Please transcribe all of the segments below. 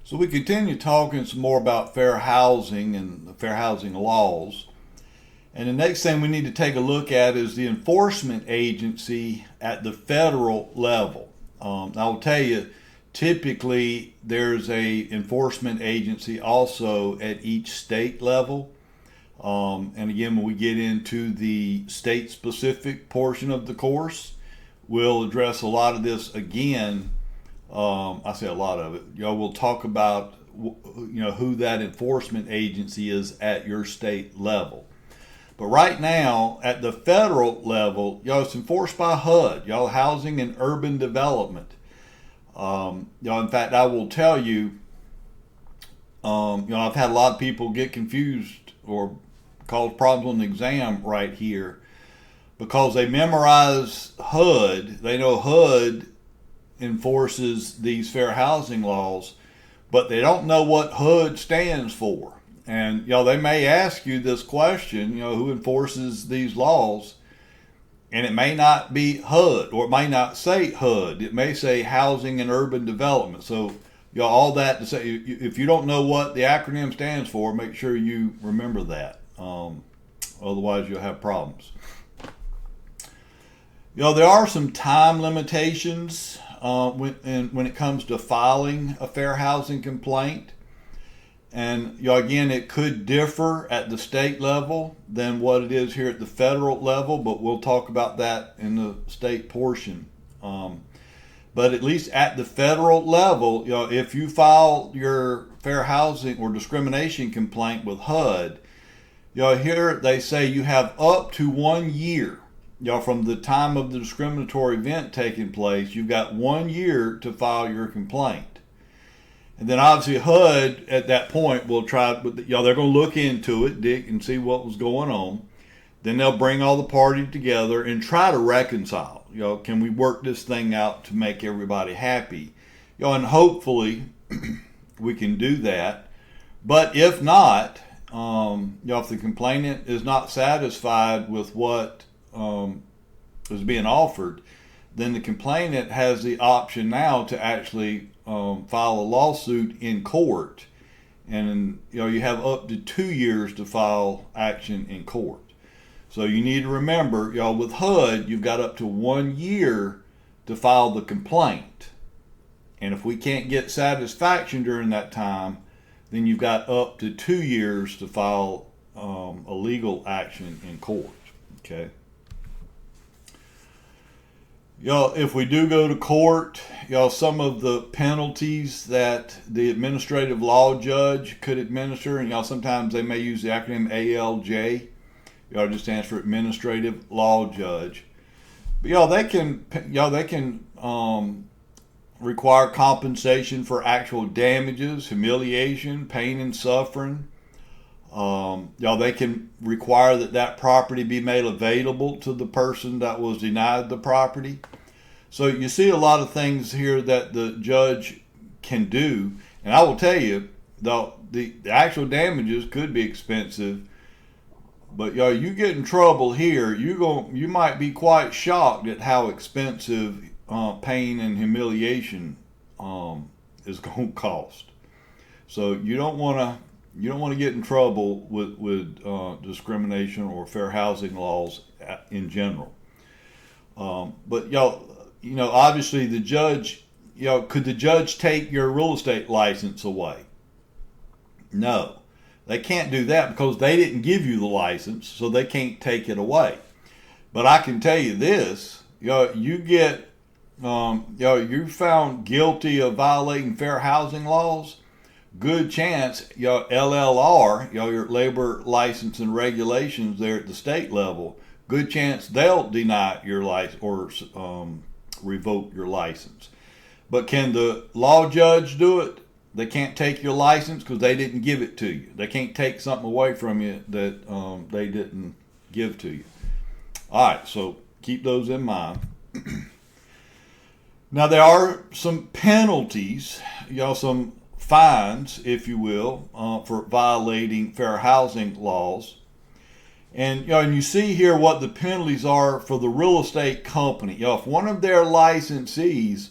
So we continue talking some more about fair housing and the fair housing laws. And the next thing we need to take a look at is the enforcement agency at the federal level. I will tell you, typically there's a enforcement agency also at each state level. And again, when we get into the state-specific portion of the course, we'll address a lot of this again. I say a lot of it. We'll talk about who that enforcement agency is at your state level. But right now, at the federal level, it's enforced by HUD, Housing and Urban Development. In fact, I will tell you, I've had a lot of people get confused or cause problems on the exam right here because they memorize HUD. They know HUD enforces these fair housing laws, but they don't know what HUD stands for. And they may ask you this question, who enforces these laws? And it may not be HUD, or it may not say HUD. It may say Housing and Urban Development. So all that to say, if you don't know what the acronym stands for, make sure you remember that. Otherwise you'll have problems. There are some time limitations when it comes to filing a fair housing complaint. And again, it could differ at the state level than what it is here at the federal level, but we'll talk about that in the state portion. But at least at the federal level, if you file your fair housing or discrimination complaint with HUD, here they say you have up to 1 year. From the time of the discriminatory event taking place, you've got 1 year to file your complaint. And then obviously HUD at that point will try, they're going to look into it, dig, and see what was going on. Then they'll bring all the parties together and try to reconcile. Can we work this thing out to make everybody happy? And hopefully we can do that. But if not, if the complainant is not satisfied with what is being offered, then the complainant has the option now to actually file a lawsuit in court, and you have up to 2 years to file action in court. So you need to remember, with HUD, you've got up to 1 year to file the complaint, and if we can't get satisfaction during that time, then you've got up to 2 years to file a legal action in court. Okay. If we do go to court, some of the penalties that the administrative law judge could administer, and sometimes they may use the acronym ALJ. It just stands for Administrative Law Judge. But they can require compensation for actual damages, humiliation, pain and suffering. They can require that property be made available to the person that was denied the property. So you see a lot of things here that the judge can do. And I will tell you, the actual damages could be expensive. But you get in trouble here, you might be quite shocked at how expensive pain and humiliation is going to cost. So you don't want to get in trouble with discrimination or fair housing laws in general. But obviously the judge, could the judge take your real estate license away? No, they can't do that because they didn't give you the license, so they can't take it away. But I can tell you this, you get, you're found guilty of violating fair housing laws, good chance, LLR, your labor license and regulations there at the state level, good chance they'll deny your license or revoke your license. But can the law judge do it? They can't take your license because they didn't give it to you. They can't take something away from you that they didn't give to you. All right, so keep those in mind. Now there are some penalties, some fines, if you will, for violating fair housing laws. And and you see here what the penalties are for the real estate company. If one of their licensees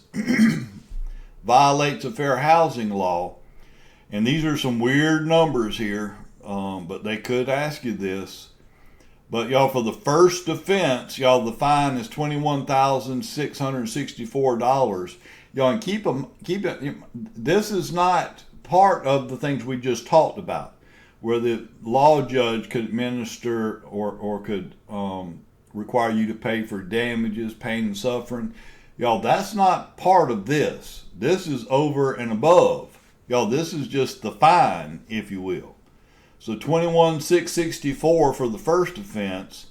violates a fair housing law, And these are some weird numbers here, but they could ask you this. But y'all, for the first offense, y'all, the fine is $21,664. Y'all, and keep it. This is not part of the things we just talked about, where the law judge could administer or could require you to pay for damages, pain, and suffering. Y'all, that's not part of this. This is over and above. Y'all, this is just the fine, if you will. So $21,664 for the first offense.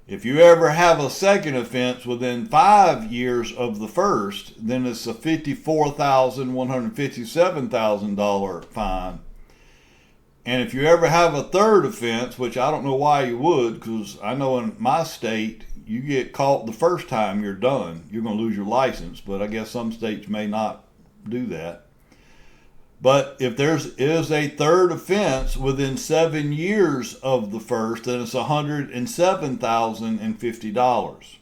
If you ever have a second offense within 5 years of the first, then it's a $54,157,000 fine. And if you ever have a third offense, which I don't know why you would, because I know in my state, you get caught the first time, you're done. You're going to lose your license, but I guess some states may not do that. But if there is a third offense within 7 years of the first, then it's $107,050.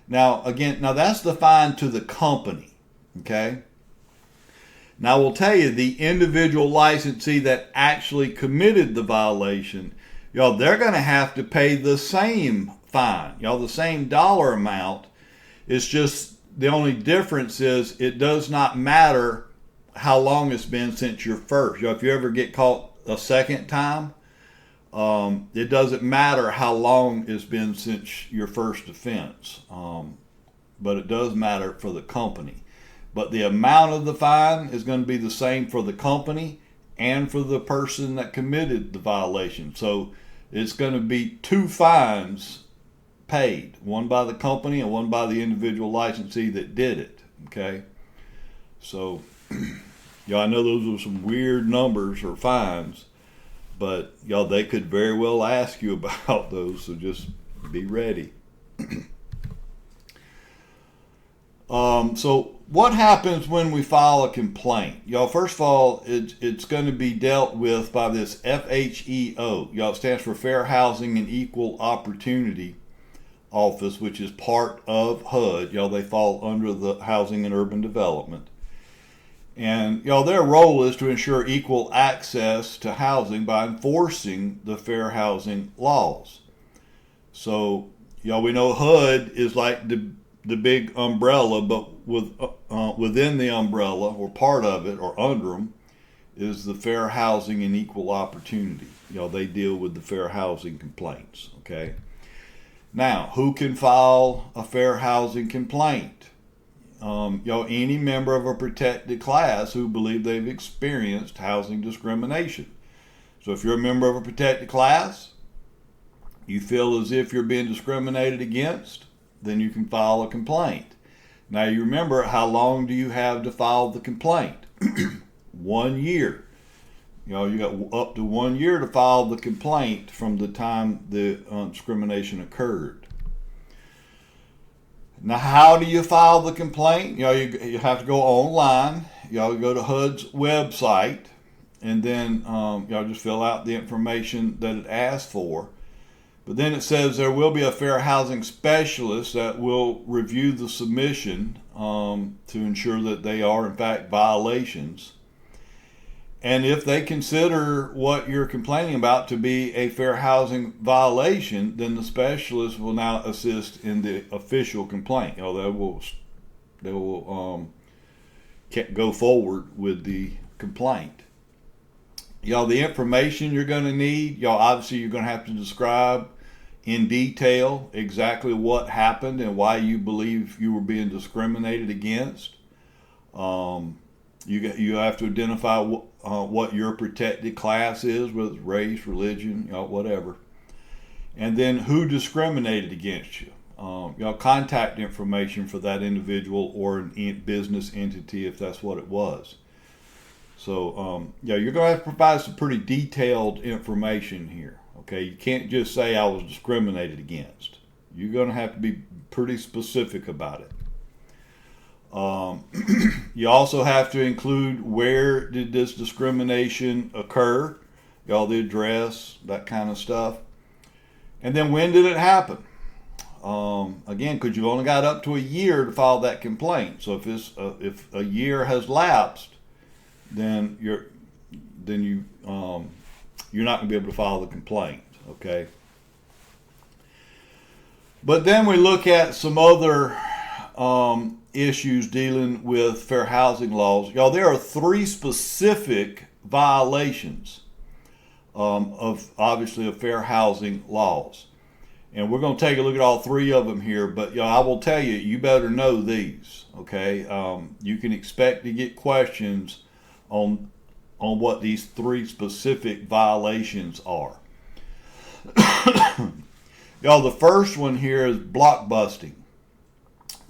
Now, again, that's the fine to the company, okay? Now, we'll tell you, the individual licensee that actually committed the violation, y'all, they're going to have to pay the same fine, y'all, the same dollar amount. It's just the only difference is it does not matter how long it's been since your first. If you ever get caught a second time, it doesn't matter how long it's been since your first offense, but it does matter for the company. But the amount of the fine is going to be the same for the company and for the person that committed the violation. So it's going to be 2 fines paid, one by the company and one by the individual licensee that did it. Okay, so y'all, I know those are some weird numbers or fines, but y'all, they could very well ask you about those, so just be ready. So what happens when we file a complaint? Y'all, first of all, it's going to be dealt with by this FHEO. Y'all, it stands for Fair Housing and Equal Opportunity Office, which is part of HUD. Y'all, they fall under the Housing and Urban Development. And y'all, their role is to ensure equal access to housing by enforcing the fair housing laws. So y'all, we know HUD is like the big umbrella, but within the umbrella, or part of it, or under them, is the Fair Housing and Equal Opportunity. Y'all, they deal with the fair housing complaints. Okay. Now, who can file a fair housing complaint? Any member of a protected class who believe they've experienced housing discrimination. So if you're a member of a protected class, you feel as if you're being discriminated against, then you can file a complaint. Now, you remember, how long do you have to file the complaint? 1 year. You got up to 1 year to file the complaint from the time the discrimination occurred. Now, how do you file the complaint? You have to go online. You go to HUD's website, and then just fill out the information that it asks for. But then it says there will be a fair housing specialist that will review the submission to ensure that they are in fact violations. And if they consider what you're complaining about to be a fair housing violation, then the specialist will now assist in the official complaint. They will go forward with the complaint. The information you're going to need, obviously you're going to have to describe in detail exactly what happened and why you believe you were being discriminated against. You have to identify what your protected class is, whether it's race, religion, whatever. And then who discriminated against you. Contact information for that individual or an business entity if that's what it was. So, you're going to have to provide some pretty detailed information here. Okay, you can't just say I was discriminated against. You're going to have to be pretty specific about it. You also have to include where did this discrimination occur, the address, that kind of stuff. And then when did it happen? Again, because you've only got up to a year to file that complaint. So if a year has lapsed, then you're not going to be able to file the complaint. Okay. But then we look at some other issues dealing with fair housing laws. Y'all, there are 3 specific violations of obviously of fair housing laws. And we're going to take a look at all 3 of them here, but I will tell you, you better know these, okay? You can expect to get questions on what these 3 specific violations are. Y'all, the first one here is block busting.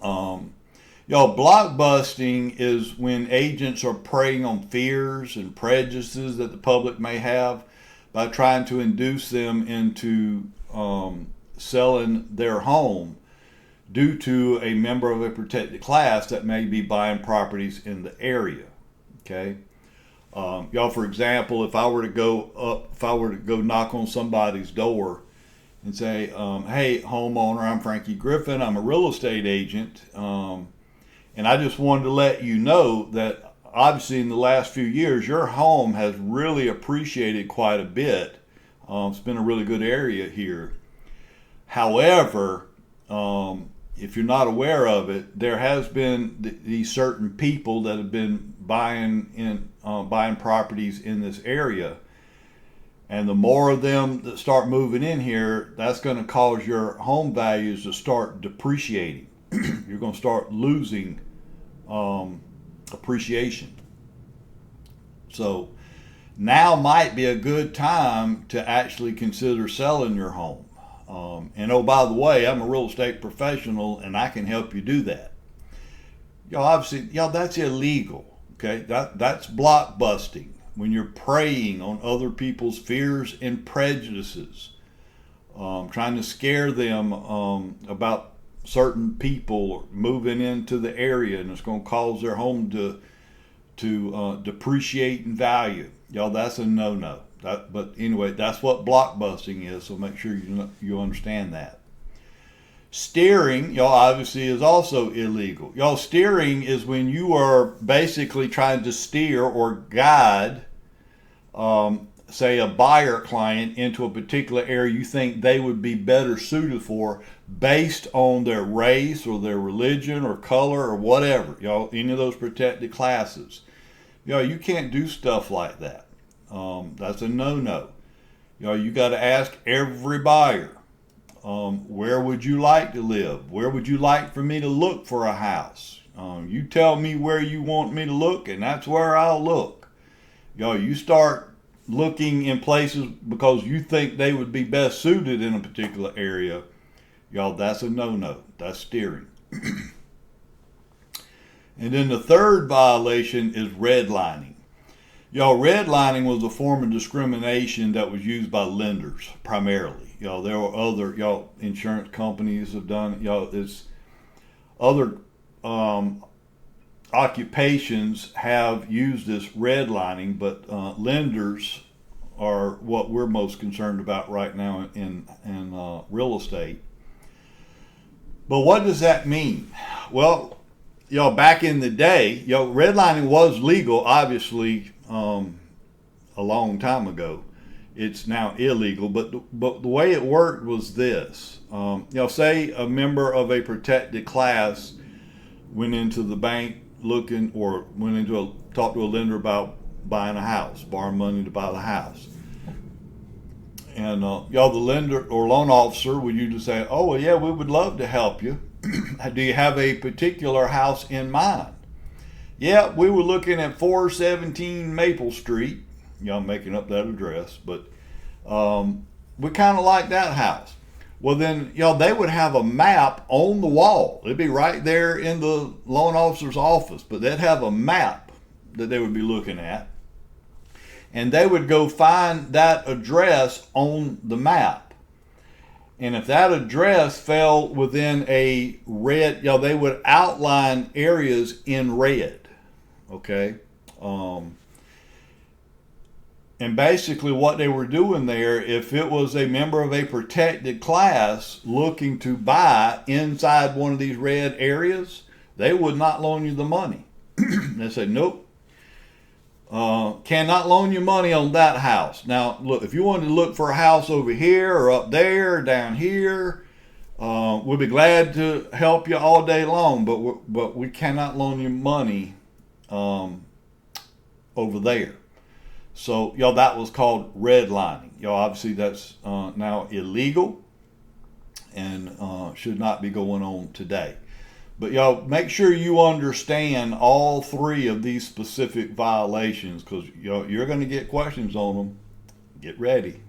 Block busting is when agents are preying on fears and prejudices that the public may have by trying to induce them into selling their home due to a member of a protected class that may be buying properties in the area. Okay. For example, if I were to go knock on somebody's door and say, hey, homeowner, I'm Frankie Griffin. I'm a real estate agent. And I just wanted to let you know that obviously in the last few years, your home has really appreciated quite a bit. It's been a really good area here. However, if you're not aware of it, there has been these certain people that have been buying properties in this area. And the more of them that start moving in here, that's going to cause your home values to start depreciating. You're going to start losing appreciation. So now might be a good time to actually consider selling your home. And oh, by the way, I'm a real estate professional and I can help you do that. Obviously, that's illegal. Okay, that's block busting. When you're preying on other people's fears and prejudices, trying to scare them about certain people moving into the area, and it's going to cause their home to depreciate in value. That's a no-no. But anyway, that's what block busting is, so make sure you understand that. Steering, obviously is also illegal. Steering is when you are basically trying to steer or guide, say, a buyer client into a particular area you think they would be better suited for based on their race or their religion or color or whatever, any of those protected classes. You can't do stuff like that. That's a no-no. You got to ask every buyer, where would you like to live? Where would you like for me to look for a house? You tell me where you want me to look, and that's where I'll look. You start looking in places because you think they would be best suited in a particular area. That's a no-no. That's steering. And then the third violation is redlining. Redlining was a form of discrimination that was used by lenders primarily. There were other, insurance companies have done, it's other occupations have used this redlining, but lenders are what we're most concerned about right now in real estate. But what does that mean? Well, back in the day, redlining was legal, obviously, a long time ago. It's now illegal, but the way it worked was this. Say a member of a protected class went into the bank looking, or talked to a lender about buying a house, borrowing money to buy the house. And the lender or loan officer would usually say, oh, well, yeah, we would love to help you. Do you have a particular house in mind? Yeah, we were looking at 417 Maple Street. I'm making up that address, but we kind of like that house. Well, then, they would have a map on the wall. It'd be right there in the loan officer's office, but they'd have a map that they would be looking at. And they would go find that address on the map. And if that address fell within a red, they would outline areas in red. Okay. And basically what they were doing there, if it was a member of a protected class looking to buy inside one of these red areas, they would not loan you the money. They said, nope, can't cannot loan you money on that house. Now, look, if you wanted to look for a house over here or up there or down here, we'll be glad to help you all day long, but we cannot loan you money over there. So, y'all, that was called redlining. Y'all, obviously that's now illegal and should not be going on today. But y'all, make sure you understand all three of these specific violations, because you're going to get questions on them. Get ready.